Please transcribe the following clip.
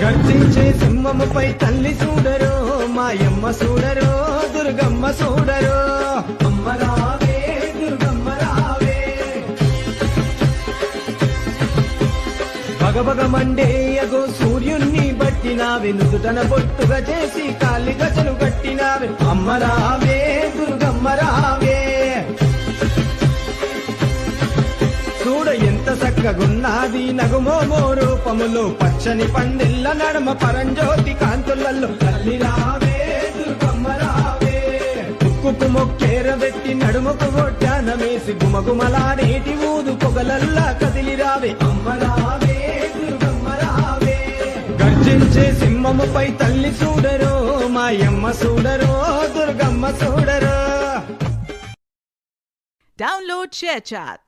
గర్జించే సింహముపై తల్లి చూడరో మాయమ్మ చూడరో దుర్గమ్మ చూడరో అమ్మ రావే దుర్గమ్మ రావే భగభగ మండేయగో సూర్యుణ్ణి బట్టినావే నుదుటన బొట్టుగా చేసి కాలి గజలు కట్టినావే అమ్మ రావే దుర్గమ్మ రావే చూడ ఎంత చక్కగున్నది నగుమోమో రూపములో పచ్చని పందిళ్ళ నడమ పరంజ్యోతి కాంతులలో తల్లి రావే దుర్గమ్మ రావే ముక్కుకు మొక్కేరబెట్టి నడుముకు గొడ్డానమేసి గుమగుమలాడేటి ఊదు పొగలల్లా కదిలి రావే అమ్మ రావే దుర్గమ్మ రావే గర్జించే సింహముపై తల్లి చూడరో మాయమ్మ చూడరో దుర్గమ్మ చూడరో Download ShareChat.